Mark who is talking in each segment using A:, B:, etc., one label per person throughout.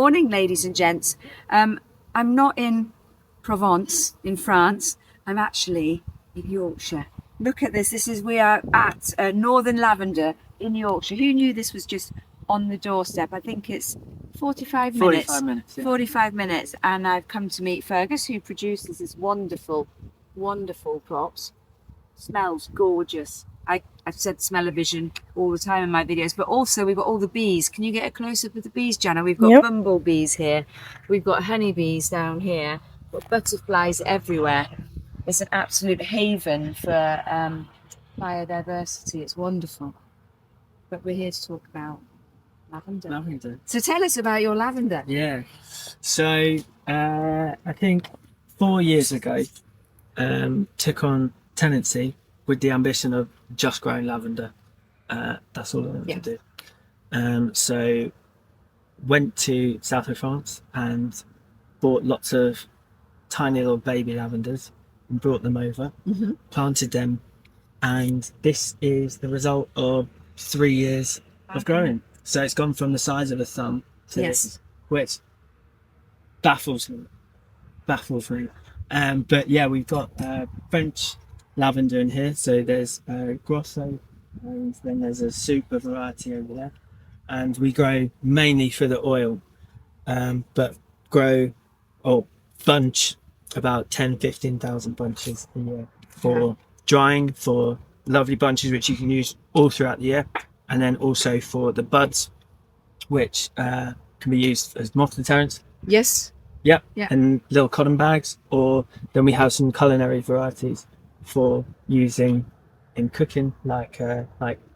A: Morning, ladies and gents. I'm not in Provence, in France. I'm actually in Yorkshire. Look at this. We are at Northern Lavender in Yorkshire. Who knew this was just on the doorstep? I think it's 45 minutes.
B: 45 minutes, yeah.
A: 45 minutes. And I've come to meet Fergus, who produces this wonderful, wonderful crops. Smells gorgeous. I've said smell-o-vision all the time in my videos, but also we've got all the bees. Can you get a close-up of the bees, Jana? We've got bumblebees here. We've got honeybees down here. We've got butterflies everywhere. It's an absolute haven for biodiversity. It's wonderful. But we're here to talk about lavender.
B: Lavender.
A: So tell us about your lavender.
B: Yeah. So I think 4 years ago, took on tenancy with the ambition of just growing lavender. That's all I wanted to do. So went to south of France and bought lots of tiny little baby lavenders and brought them over, planted them, and this is the result of 3 years of growing. So it's gone from the size of a thumb to this, which baffles me. But yeah, we've got French lavender in here. So there's Grosso, and then there's a super variety over there. And we grow mainly for the oil, but grow or bunch about 15,000 bunches a year for drying, for lovely bunches which you can use all throughout the year, and then also for the buds, which can be used as moth deterrents.
A: Yes.
B: Yeah, and little cotton bags, or then we have some culinary varieties for using in cooking, like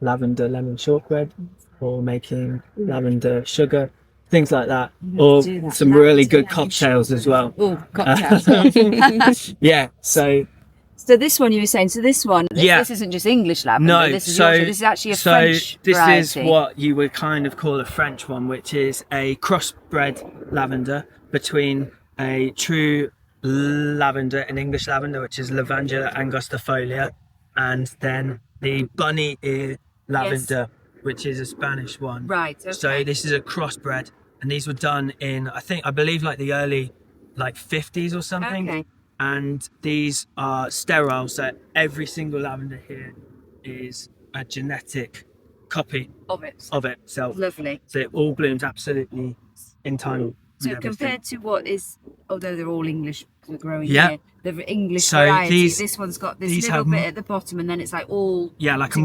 B: lavender lemon shortbread, or making lavender sugar, things like that, or some really good cocktails as well.
A: Oh, cocktails.
B: Yeah, so
A: this one you were saying, this isn't just English lavender.
B: No,
A: this is actually a French variety.
B: This is what you would kind of call a French one, which is a crossbred lavender between a true lavender and English lavender, which is Lavandula angustifolia, and then the bunny ear lavender, which is a Spanish one.
A: Right. Okay.
B: So this is a crossbred, and these were done in I believe like the early 50s or something.
A: Okay.
B: And these are sterile, so every single lavender here is a genetic copy
A: of
B: itself.
A: Lovely.
B: So it all blooms absolutely in time.
A: So compared to what is, although they're all English, we're growing here, the English
B: so
A: variety, this one's got this little bit at the bottom, and then it's like all
B: like a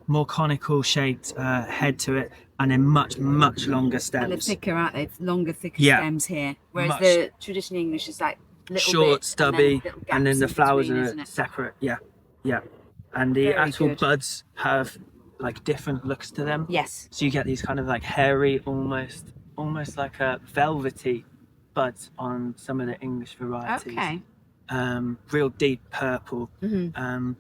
B: more conical shaped head to it, and then much longer stems.
A: And they're thicker, aren't they? Longer, thicker stems here. Whereas the traditional English is like little
B: short,
A: bits,
B: stubby, and then the flowers
A: between,
B: are separate. Yeah. And the actual buds have like different looks to them.
A: Yes.
B: So you get these kind of like hairy, almost like a velvety buds on some of the English varieties.
A: Okay.
B: Real deep purple.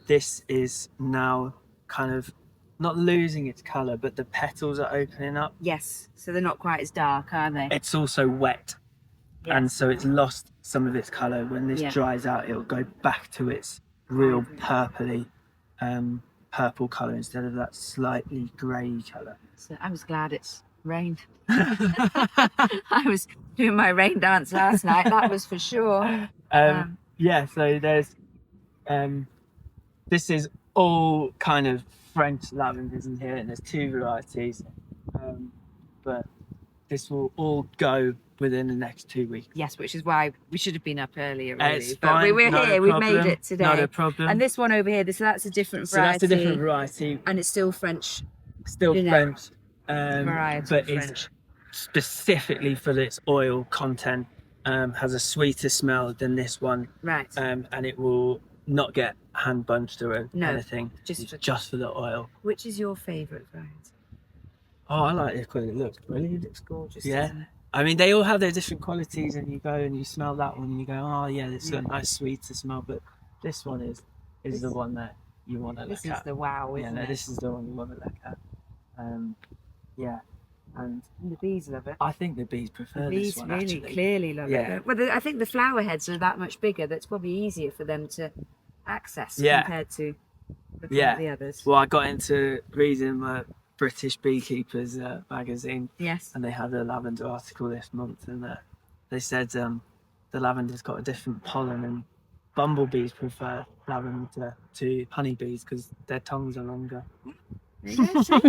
B: This is now kind of not losing its colour, but the petals are opening up.
A: Yes. So they're not quite as dark, are they?
B: It's also wet. Yes. And so it's lost some of its colour. When this dries out, it'll go back to its real purpley, purple colour instead of that slightly grey colour.
A: So I was glad it's rained. I was doing my rain dance last night, that was for sure.
B: So there's this is all kind of French lavenders in here, and there's 2 varieties, but this will all go within the next 2 weeks.
A: Yes, which is why we should have been up earlier, really.
B: It's
A: but
B: fine,
A: we're here, we've made it today.
B: Not a problem.
A: And this one over here, that's a different variety.
B: So that's a different variety.
A: And it's still French.
B: French.
A: Variety
B: but
A: French.
B: It's specifically for its oil content, has a sweeter smell than this one.
A: Right.
B: And it will not get hand bunched or anything. Just for the oil.
A: Which is your favourite variety?
B: Oh, I like it because it looks brilliant.
A: It looks gorgeous.
B: Yeah.
A: Doesn't it?
B: I mean, they all have their different qualities, and you go and you smell that one and you go, oh yeah, it's got a nice sweeter smell, but this one is the one that you want to look at.
A: This is the wow, isn't it?
B: This is the one you want to look at. And
A: the bees love it.
B: I think the bees prefer this one.
A: The bees
B: really
A: clearly love it. Well, I think the flower heads are that much bigger. That's probably easier for them to access compared to the others.
B: Well, I got into reading British Beekeepers magazine,
A: Yes.
B: and they had a lavender article this month, and they said the lavender's got a different pollen, and bumblebees prefer lavender to honeybees because their tongues are longer.
A: There you go, see?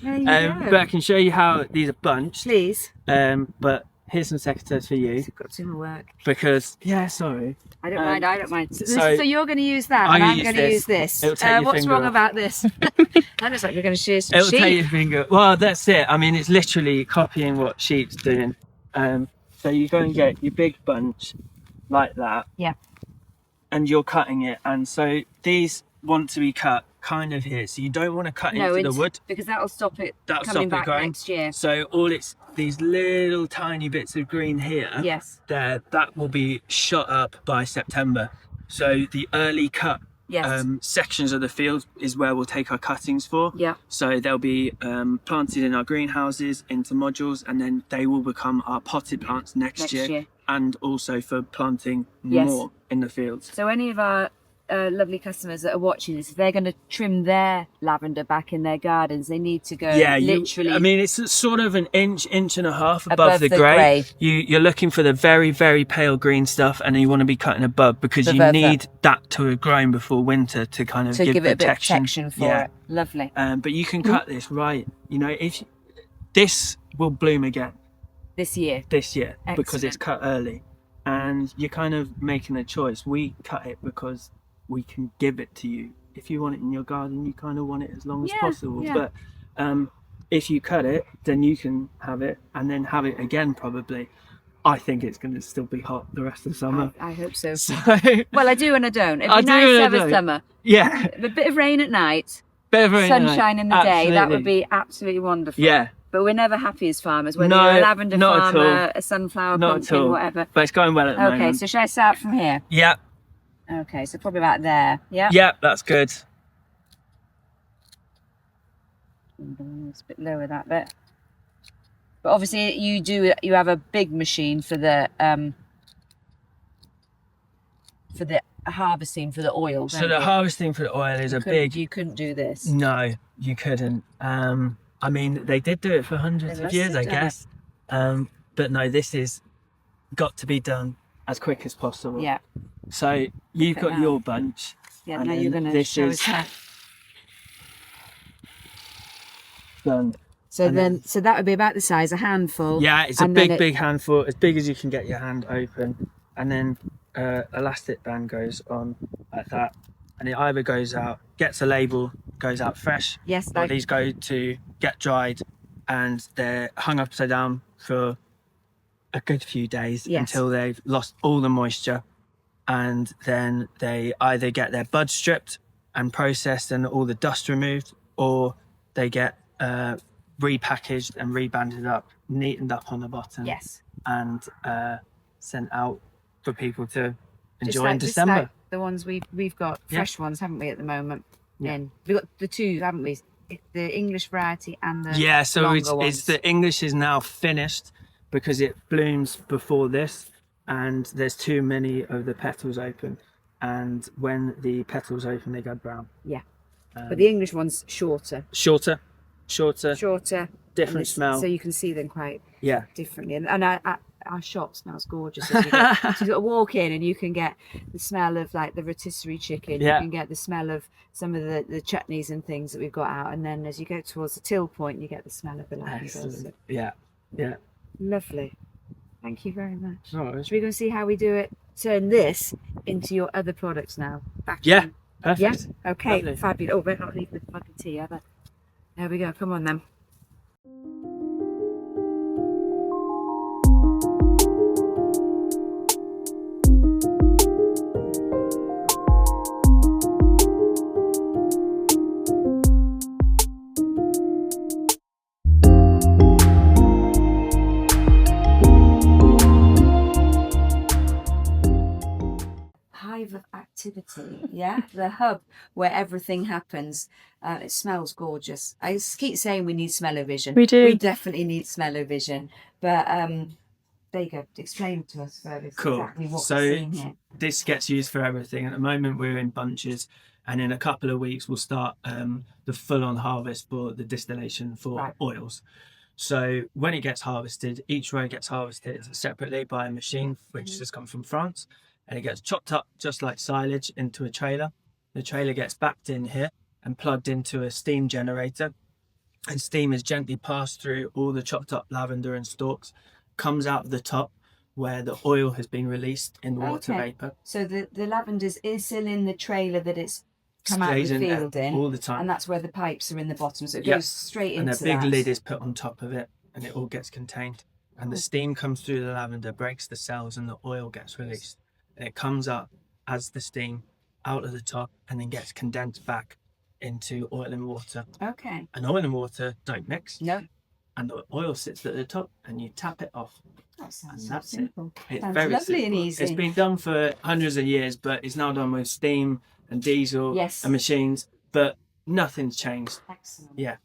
A: There you go.
B: But I can show you how these are bunched.
A: Please.
B: But here's some secateurs for you.
A: I've got to work.
B: Because, yeah, sorry.
A: I don't mind, I don't mind. So,
B: so
A: you're going to use that, and I'm going to use this.
B: It'll take your
A: what's
B: finger
A: wrong
B: off.
A: about this? That looks like we're going to shear some
B: It'll take
A: sheep.
B: your finger. Well, that's it. I mean, it's literally copying what sheep's doing. So you go and get your big bunch like that.
A: Yeah.
B: And you're cutting it. And so these want to be cut kind of here. So you don't want to cut into the wood.
A: Because that'll stop it
B: That'll
A: coming
B: stop it
A: back
B: growing.
A: next year.
B: So all it's these little tiny bits of green here.
A: Yes.
B: That will be shot up by September. So the early cut sections of the field is where we'll take our cuttings for.
A: Yeah.
B: So they'll be planted in our greenhouses into modules, and then they will become our potted plants next year. And also for planting more in the fields.
A: So any of our lovely customers that are watching this, if they're going to trim their lavender back in their gardens, they need to go literally.
B: I mean, it's sort of an inch and a half above the grey. You're looking for the very, very pale green stuff, and you want to be cutting above because you need that to have grown before winter to kind of give
A: it a bit of
B: protection.
A: protection for it. Lovely.
B: But you can cut this right. You know, if this will bloom again
A: this year
B: because it's cut early, and you're kind of making a choice. We cut it because we can give it to you. If you want it in your garden, you kind of want it as long as possible. But if you cut it, then you can have it and then have it again probably. I think it's going to still be hot the rest of the summer.
A: I hope so.
B: Well,
A: I do and I don't. It'd be nice to have a summer.
B: Yeah.
A: A bit of rain at night,
B: sunshine
A: in the day. That would be absolutely wonderful.
B: Yeah.
A: But we're never happy as farmers, whether you're a lavender farmer, a sunflower pumpkin, whatever.
B: But it's going well at the moment.
A: Okay, so should I start from here?
B: Yeah.
A: Okay, so probably about there. Yeah.
B: Yeah, that's good.
A: It's a bit lower that bit. But obviously you have a big machine for the harvesting for the oil.
B: So the harvesting for the oil is
A: You couldn't do this.
B: No, you couldn't. I mean, they did do it for hundreds of years, I guess. But no, this is got to be done as quick as possible.
A: Yeah.
B: So you've got your bunch.
A: Yeah, now you're going to show us how.
B: Done.
A: So that would be about the size, a handful.
B: Yeah, it's a big handful, as big as you can get your hand open. And then elastic band goes on like that. And it either goes out, gets a label, goes out fresh.
A: Yes.
B: Or these go to get dried, and they're hung upside down for a good few days until they've lost all the moisture. And then they either get their buds stripped and processed and all the dust removed, or they get repackaged and rebanded up, neatened up on the bottom.
A: Yes.
B: And sent out for people to enjoy in December.
A: Just like the ones we've got fresh ones, haven't we, at the moment? Yeah. We've got the two, haven't we? The English variety and the
B: so it's the English is now finished because it blooms before this, and there's too many of the petals open, and when the petals open they go brown.
A: Yeah. But the English one's shorter,
B: different smell,
A: so you can see them quite differently. And our shop smells gorgeous. So you've got to walk in and you can get the smell of like the rotisserie chicken. You can get the smell of some of the chutneys and things that we've got out, and then as you go towards the till point you get the smell of the lavender. So.
B: Yeah.
A: Lovely. Thank you very much.
B: Right.
A: Should we go and see how we do it? Turn this into your other products now. Perfect. Yeah. Okay. Lovely. Fabulous. Oh, better not leave the fucking tea either. There we go. Come on then. Of activity, the hub where everything happens. It smells gorgeous. I keep saying we need smell-o-vision.
C: We do.
A: We definitely need smell-o-vision. But there you go. Explain to us, Fergus, exactly what we're seeing here.
B: This gets used for everything. At the moment we're in bunches, and in a couple of weeks we'll start the full-on harvest for the distillation for oils. So when it gets harvested, each row gets harvested separately by a machine which has come from France, and it gets chopped up just like silage into a trailer. The trailer gets backed in here and plugged into a steam generator, and steam is gently passed through all the chopped up lavender and stalks, comes out of the top where the oil has been released in the water vapor.
A: So the lavender is still in the trailer that it's come out of the field in
B: all the time,
A: and that's where the pipes are in the bottom, so it goes straight into that.
B: And a big lid is put on top of it, and it all gets contained. And the steam comes through the lavender, breaks the cells, and the oil gets released. And it comes up as the steam out of the top, and then gets condensed back into oil and water.
A: Okay.
B: And oil and water don't mix.
A: No.
B: And the oil sits at the top, and you tap it off.
A: That sounds
B: and that's
A: simple.
B: It's
A: sounds
B: very
A: lovely
B: simple.
A: And easy.
B: It's been done for hundreds of years, but it's now done with steam and diesel and machines, but nothing's changed.
A: Excellent.
B: Yeah.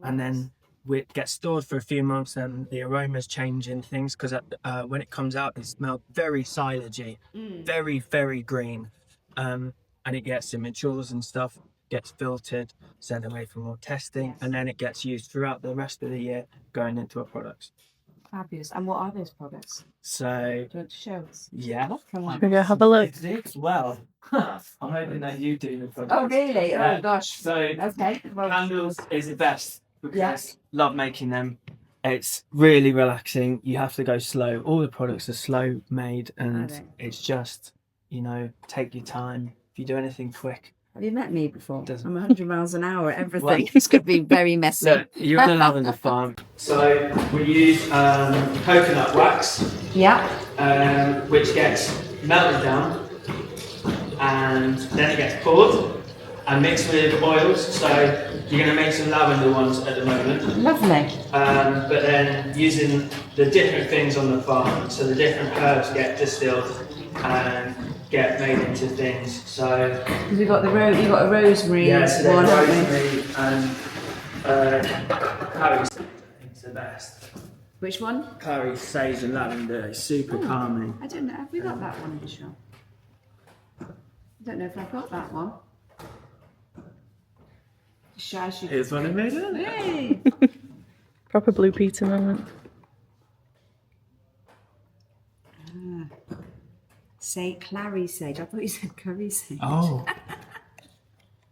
B: And then it gets stored for a few months, and the aromas change in things, because when it comes out, it smells very silagey, very, very green. And it gets matures and stuff, gets filtered, sent away for more testing, and then it gets used throughout the rest of the year going into our products.
A: Fabulous. And what are those products?
B: So,
A: do you want to show us?
B: Yeah.
C: Should we go have a look?
B: Well, I'm hoping that you do the products.
A: Oh, really? Oh, gosh.
B: So,
A: okay. Well,
B: candles is the best, because love making them. It's really relaxing. You have to go slow. All the products are slow made, and it's just, take your time. If you do anything quick.
A: Have you met me before?
B: Doesn't.
A: I'm 100 miles an hour at everything. It's going to be very messy.
B: Look, you're on the lavender farm. So we use coconut wax. Which gets melted down, and then it gets poured and mixed with oils. So you're going to make some lavender ones at the moment.
A: Lovely.
B: But then using the different things on the farm, so the different herbs get distilled and get made into things. So
A: we've got you got a rosemary.
B: So one, rosemary and curry. I think it's the best.
A: Which one?
B: Curry, sage and lavender. It's super calming.
A: I don't know. Have we got that one in the shop? I don't know if I've got that one.
B: Here's one of me, isn't it?
A: Hey.
C: Proper Blue Peter moment.
A: Say clary sage. I thought you said curry sage.
B: Oh.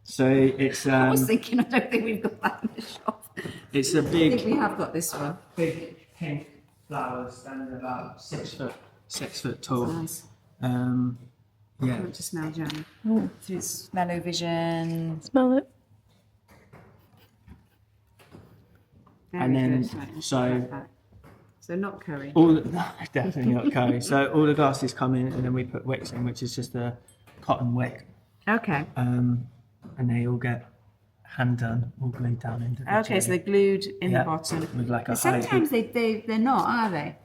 B: So it's.
A: I was thinking, I don't think we've got that in the shop.
B: It's a big.
A: I think we have got this one.
B: Big pink flowers, standing about 6 foot tall.
A: Nice.
B: Yeah.
A: I want to smell jam. Through smell-o-vision.
C: Smell it.
A: Very
B: then,
A: good. Right, so not curry.
B: No, definitely not curry. So all the glasses come in, and then we put wicks in, which is just a cotton wick.
A: Okay.
B: And they all get hand done, all glued down into the
A: Okay, so they're glued in the bottom.
B: With like a
A: sometimes they're not, are they?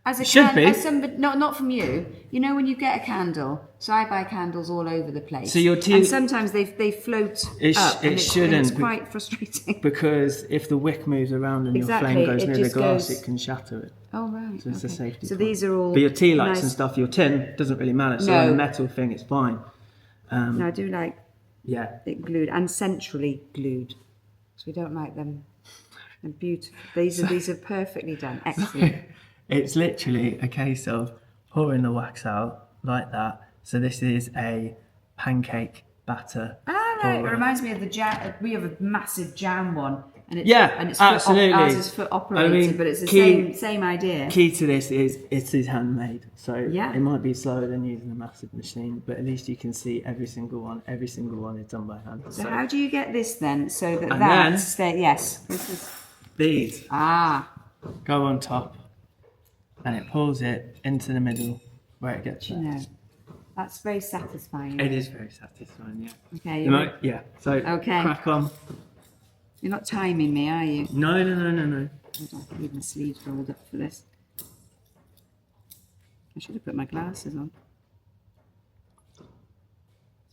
A: As a
B: should be.
A: As somebody, not from you. You know when you get a candle. So I buy candles all over the place.
B: So your tea.
A: And sometimes they float up.
B: It shouldn't.
A: It's quite frustrating.
B: Because if the wick moves around and your flame goes near the glass, it can shatter it.
A: Oh right.
B: So it's a safety.
A: So these are all.
B: But your tea lights and stuff, your tin doesn't really matter. So on a metal thing, it's fine.
A: No, I do like.
B: Yeah.
A: It glued and centrally glued. So we don't like them. They're beautiful. These are perfectly done. Excellent.
B: It's literally a case of pouring the wax out like that. So this is a pancake batter.
A: Ah, right. It reminds me of the jam. We have a massive jam one. And it's,
B: and it's absolutely.
A: Ours is foot operated, but it's the same idea.
B: Key to this is it is handmade. So
A: it
B: might be slower than using a massive machine, but at least you can see every single one. Every single one is done by hand.
A: So how do you get this then? So that stay. Yes. This is
B: these.
A: Go
B: on top. And it pulls it into the middle where it gets there.
A: That's very satisfying.
B: It is very satisfying, yeah.
A: Okay.
B: So crack on.
A: You're not timing me, are you?
B: No.
A: I don't need my sleeves rolled up for this. I should have put my glasses on.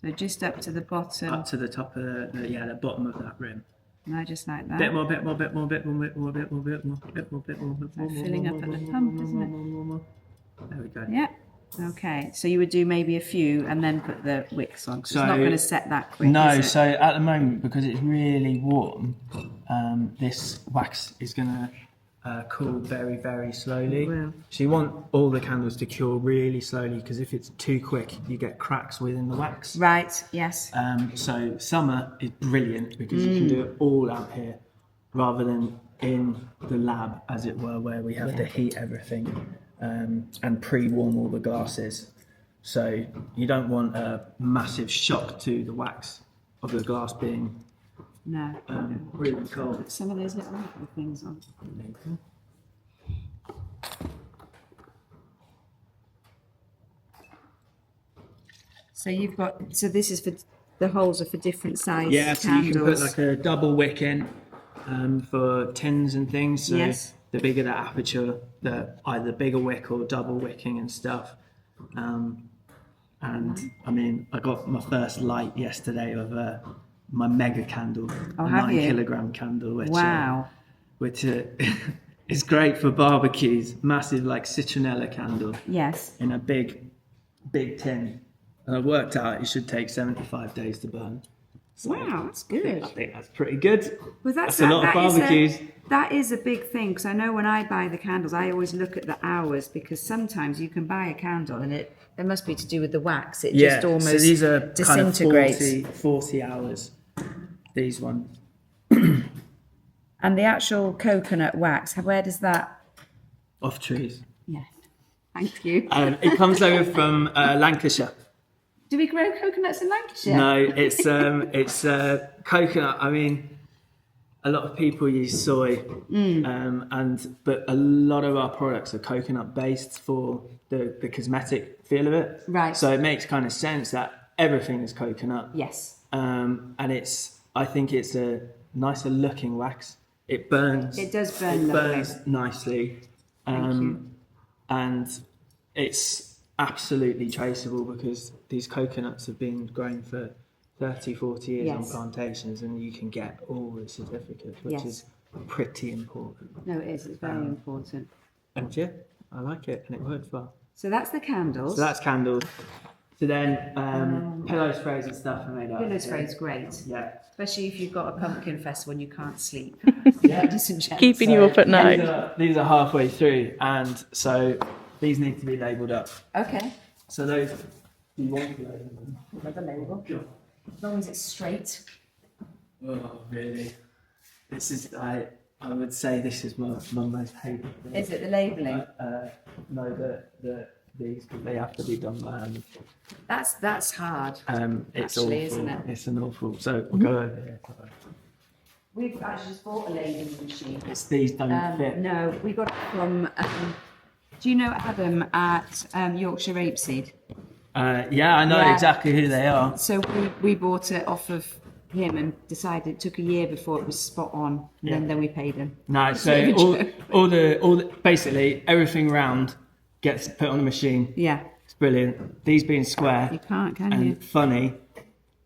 A: So just up to the bottom.
B: Up to the top of the bottom of that rim.
A: And I just like that.
B: Bit more.
A: Filling up at the pump, isn't it?
B: There we go.
A: Yeah. Okay, so you would do maybe a few and then put the wicks on. 'Cause it's not
B: So-
A: going to set that quick.
B: No,
A: is it?
B: so at the moment, because it's really warm, this wax is going to cool very, very slowly.
A: Will.
B: So you want all the candles to cure really slowly, because if it's too quick, you get cracks within the wax.
A: Right. Yes.
B: So summer is brilliant because you can do it all out here, rather than in the lab, as it were, where we have to heat everything and pre-warm all the glasses. So you don't want a massive shock to the wax of the glass being
A: No.
B: really cold.
A: Some of those little things on. So you've got. So this is for the holes are for different size
B: Yeah, so
A: candles.
B: you can put like a double wick in for tins and things. So
A: Yes.
B: the bigger the aperture, the either bigger wick or double wicking and stuff. And I mean, I got my first light yesterday of my mega candle,
A: Oh,
B: a
A: have
B: 9
A: you?
B: kilogram candle,
A: Wow.
B: which is great for barbecues. Massive like citronella candle
A: Yes.
B: in a big tin. And I worked out it should take 75 days to burn. So
A: Wow, that's good.
B: I think that's pretty good.
A: Well,
B: That's a lot of
A: that is
B: barbecues.
A: that is a big thing because I know when I buy the candles, I always look at the hours because sometimes you can buy a candle and it must be to do with the wax. It just almost
B: so these are
A: disintegrates.
B: kind of 40 hours. These ones.
A: And the actual coconut wax, where does that?
B: Off trees.
A: Yes. Thank you.
B: It comes over from Lancashire.
A: Do we grow coconuts in Lancashire?
B: No, it's coconut. I mean, a lot of people use soy, but a lot of our products are coconut based for the cosmetic feel of it.
A: Right.
B: So it makes kind of sense that everything is coconut.
A: Yes.
B: And I think it's a nicer looking wax. It burns.
A: It does burn
B: It
A: lovely.
B: burns nicely.
A: Thank you.
B: And it's absolutely traceable because these coconuts have been grown for 30, 40 years on
A: Yes.
B: plantations, and you can get all the certificates, which
A: Yes.
B: is pretty important.
A: No, it is. It's very important.
B: And yeah, I like it, and it works well.
A: So that's the candles.
B: So that's candles. So then pillow sprays and stuff are made up.
A: Pillow spray is great,
B: Yeah.
A: especially if you've got a pumpkin festival and you can't sleep.
B: Yeah.
A: Ladies and gents.
C: Keeping you up at night.
B: These are halfway through, and so these need to be labelled up.
A: Okay.
B: So those, you want to label them?
A: Another label. As long as it's straight.
B: Oh, really? This is, I would say this is my most hated thing.
A: Is it the labelling?
B: No, these, they have to be done by hand.
A: That's hard.
B: It's
A: Actually,
B: awful.
A: isn't it?
B: It's an awful. So we'll go over here.
A: We've actually just bought a labelling machine.
B: It's these don't fit.
A: No, we got it from. Do you know Adam at Yorkshire Rapeseed?
B: Yeah, I know
A: Yeah.
B: exactly who they are.
A: So we bought it off of him and decided it took a year before it was spot on. And then we paid him.
B: No, so all the basically everything round gets put on the machine.
A: Yeah,
B: It's brilliant. These being square
A: you can't, can
B: and
A: you?
B: funny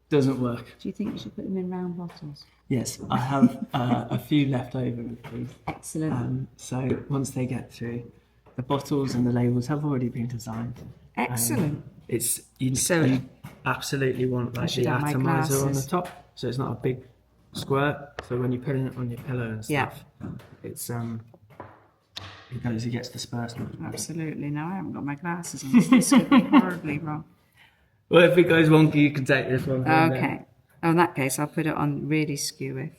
B: doesn't work.
A: Do you think we should put them in round bottles?
B: Yes, I have a few left over of these.
A: Excellent.
B: So once they get through, the bottles and the labels have already been designed.
A: Excellent.
B: It's
A: So-
B: you absolutely want like the
A: should have my
B: atomizer on the
A: glasses.
B: top, so it's not a big squirt. So when you put it on your pillow and
A: Yeah.
B: stuff, it's it gets dispersed.
A: Absolutely. No, I haven't got my glasses on. This could be horribly wrong.
B: Well, if it goes wonky, you can take this one. home then.
A: Okay. Oh, in that case, I'll put it on really skewy.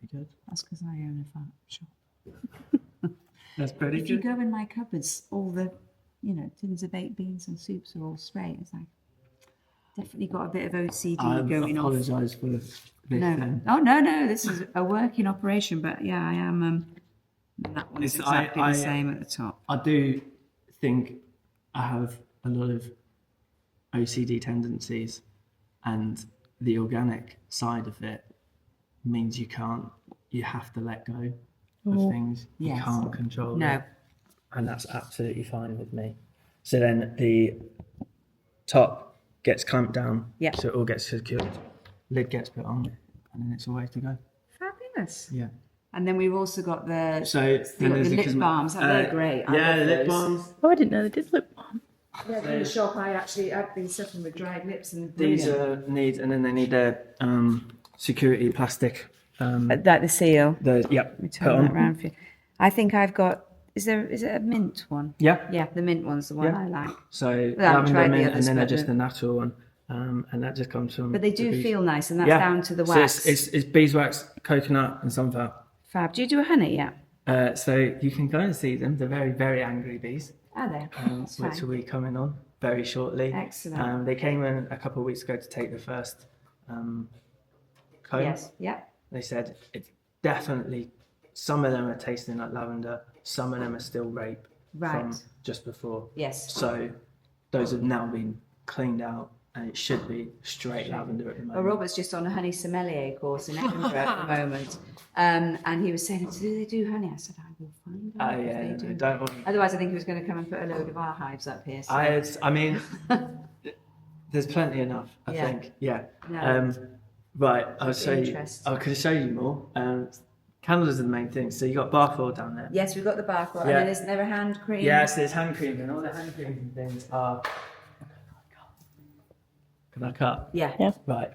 B: Pretty good.
A: That's because I own a farm shop.
B: That's pretty
A: If you
B: good.
A: go in my cupboards, all the, tins of baked beans and soups are all straight. It's like, definitely got a bit of OCD
B: I
A: going on.
B: apologise for this.
A: No.
B: Then.
A: Oh, no. This is a working operation, but yeah, I am. That one's exactly the same at the top.
B: I do think I have a lot of OCD tendencies, and the organic side of it means you have to let go of things.
A: Yes.
B: You can't control
A: No.
B: it. And that's absolutely fine with me. So then the top gets clamped down,
A: Yep.
B: so it all gets secured, lid gets put on, and then it's a way to go.
A: Fabulous.
B: Yeah.
A: And then we've also got the
B: then there's
A: lip balms. They're great. I
B: Yeah,
A: love
B: the lip
A: those.
B: balms.
C: Oh, I didn't know they did lip balm.
A: Yeah, in the shop I've been suffering with dried lips and
B: These
A: brilliant.
B: need, and then they need a security plastic.
A: Like the seal.
B: Let me
A: Let me turn that around for you. I think I've got. Is it a mint one?
B: Yeah.
A: Yeah, the mint one's the one
B: Yeah.
A: I like.
B: So
A: haven't
B: lavender
A: tried the
B: mint,
A: others,
B: and then
A: but
B: just the natural one, and that just comes from.
A: But they do
B: the bees.
A: feel nice, and that's down to the
B: So
A: wax.
B: it's beeswax, coconut, and sunflower.
A: Fab. Do you do a honey? Yeah.
B: So you can go and see them. They're very, very angry bees,
A: Are they? That's
B: which
A: fine.
B: will be coming on very shortly.
A: Excellent.
B: They came in a couple of weeks ago to take the first comb.
A: Yes. Yeah.
B: They said it's definitely, some of them are tasting like lavender, some of them are still rape from
A: Right.
B: just before.
A: Yes.
B: So those have now been cleaned out, and it should be straight lavender at the
A: Well,
B: moment.
A: Robert's just on a honey sommelier course in Edinburgh at the moment, and he was saying, "Do they do honey?" I said, "I will find out if they do."
B: Don't want.
A: Otherwise, I think he was going to come and put a load of our hives up here. So.
B: I mean, there's plenty enough. I
A: Yeah.
B: think. Yeah.
A: No.
B: Right. I'll show you.
A: Interesting.
B: I could show you more. Candles are the main thing. So you got bath oil down there.
A: Yes, we've got the bark oil,
B: Yeah.
A: and then isn't there a hand cream?
B: Yes, there's hand cream, and all the hand creams and things are. Can I cut?
A: Yeah.
C: Yeah.
B: Right.